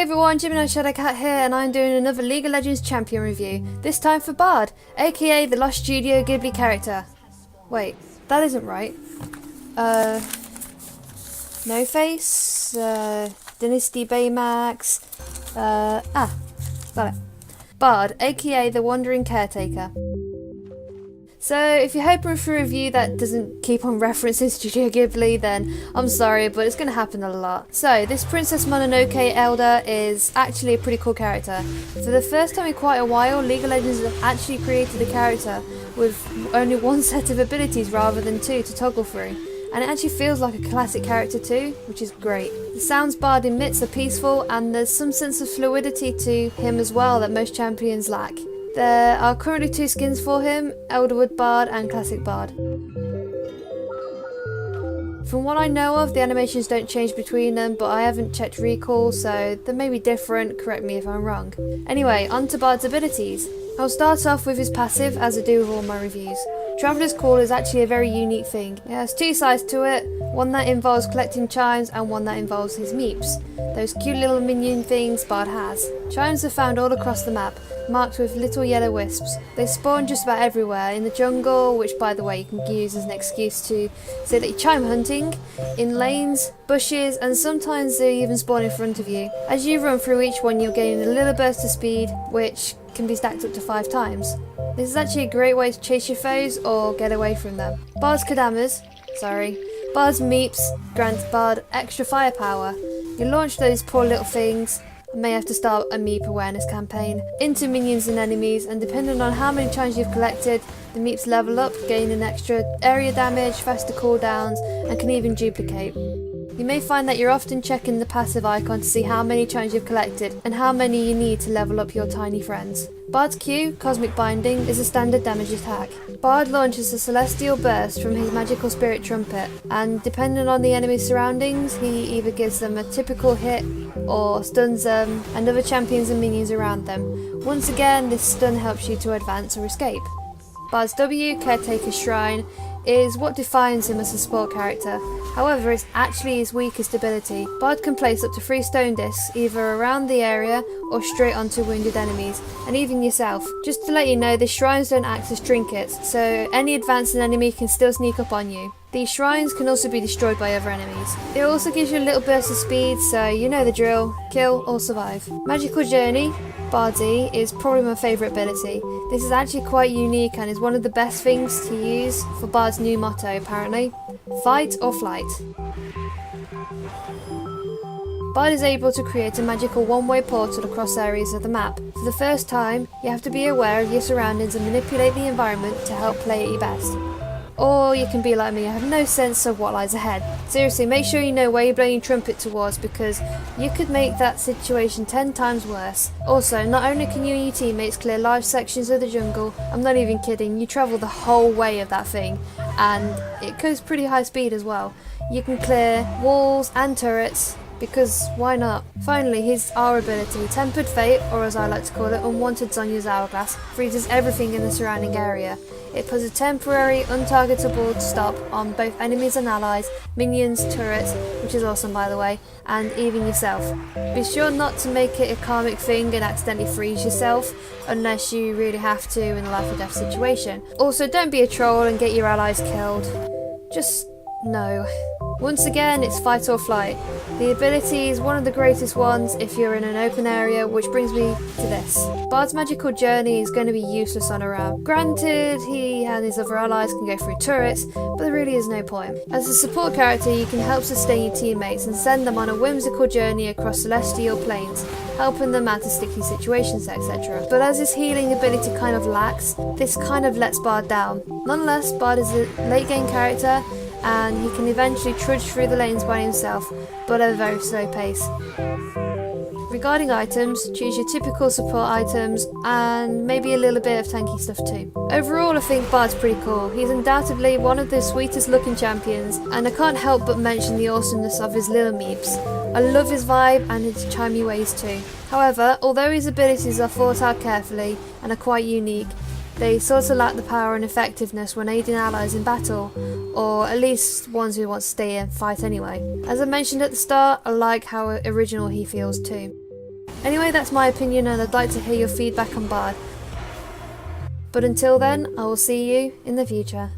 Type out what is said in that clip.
everyone, Gemini Shadowcat here, and I'm doing another League of Legends champion review, this time for Bard, aka the Lost Studio Ghibli character. Wait, that isn't right. No Face, Dynasty Baymax, got it. Bard, aka the Wandering Caretaker. So, if you're hoping for a review that doesn't keep on referencing Studio Ghibli, then I'm sorry, but it's going to happen a lot. So, this Princess Mononoke Elder is actually a pretty cool character. For the first time in quite a while, League of Legends have actually created a character with only one set of abilities rather than two to toggle through. And it actually feels like a classic character too, which is great. The sounds Bard emits are peaceful, and there's some sense of fluidity to him as well that most champions lack. There are currently two skins for him, Elderwood Bard and Classic Bard. From what I know of, the animations don't change between them, but I haven't checked recall, so they may be different, correct me if I'm wrong. Anyway, on to Bard's abilities. I'll start off with his passive, as I do with all my reviews. Traveller's Call is actually a very unique thing. It has two sides to it, one that involves collecting chimes and one that involves his meeps. Those cute little minion things Bard has. Chimes are found all across the map, marked with little yellow wisps. They spawn just about everywhere, in the jungle, which by the way you can use as an excuse to say that you're chime hunting, in lanes, bushes, and sometimes they even spawn in front of you. As you run through each one, you'll gain a little burst of speed, which can be stacked up to 5 times. This is actually a great way to chase your foes or get away from them. Bard's meeps grant Bard extra firepower. You launch those poor little things, I may have to start a meep awareness campaign, into minions and enemies, and depending on how many chimes you've collected, the meeps level up, gain an extra area damage, faster cooldowns, and can even duplicate. You may find that you're often checking the passive icon to see how many chimes you've collected and how many you need to level up your tiny friends. Bard's Q, Cosmic Binding, is a standard damage attack. Bard launches a celestial burst from his magical spirit trumpet, and depending on the enemy's surroundings, he either gives them a typical hit or stuns them and other champions and minions around them. Once again, this stun helps you to advance or escape. Bard's W, Caretaker Shrine, is what defines him as a support character. However, it's actually his weakest ability. Bard can place up to 3 stone discs, either around the area or straight onto wounded enemies, and even yourself. Just to let you know, the shrines don't act as trinkets, so any advancing enemy can still sneak up on you. These shrines can also be destroyed by other enemies. It also gives you a little burst of speed, so you know the drill, kill or survive. Magical Journey, Bard's E, is probably my favourite ability. This is actually quite unique and is one of the best things to use for Bard's new motto apparently, fight or flight. Bard is able to create a magical one-way portal across areas of the map. For the first time, you have to be aware of your surroundings and manipulate the environment to help play at your best. Or you can be like me and have no sense of what lies ahead. Seriously, make sure you know where you're blowing your trumpet towards, because you could make that situation 10 times worse. Also, not only can you and your teammates clear large sections of the jungle, I'm not even kidding, you travel the whole way of that thing, and it goes pretty high speed as well. You can clear walls and turrets, because why not? Finally, his R ability, Tempered Fate, or as I like to call it, Unwanted Zonya's Hourglass, freezes everything in the surrounding area. It puts a temporary, untargetable stop on both enemies and allies, minions, turrets, which is awesome by the way, and even yourself. Be sure not to make it a karmic thing and accidentally freeze yourself, unless you really have to in a life or death situation. Also, don't be a troll and get your allies killed. Just no. Once again, it's fight or flight. The ability is one of the greatest ones if you're in an open area, which brings me to this. Bard's Magical Journey is going to be useless on a route. Granted, he and his other allies can go through turrets, but there really is no point. As a support character, you can help sustain your teammates and send them on a whimsical journey across celestial planes, helping them out of sticky situations, etc. But as his healing ability kind of lacks, this kind of lets Bard down. Nonetheless, Bard is a late game character, and he can eventually trudge through the lanes by himself, but at a very slow pace. Regarding items, choose your typical support items and maybe a little bit of tanky stuff too. Overall, I think Bard's pretty cool. He's undoubtedly one of the sweetest looking champions, and I can't help but mention the awesomeness of his little meeps. I love his vibe and his chimey ways too. However, although his abilities are thought out carefully and are quite unique, they sort of lack the power and effectiveness when aiding allies in battle, or at least ones who want to stay and fight anyway. As I mentioned at the start, I like how original he feels too. Anyway, that's my opinion and I'd like to hear your feedback on Bard. But until then, I will see you in the future.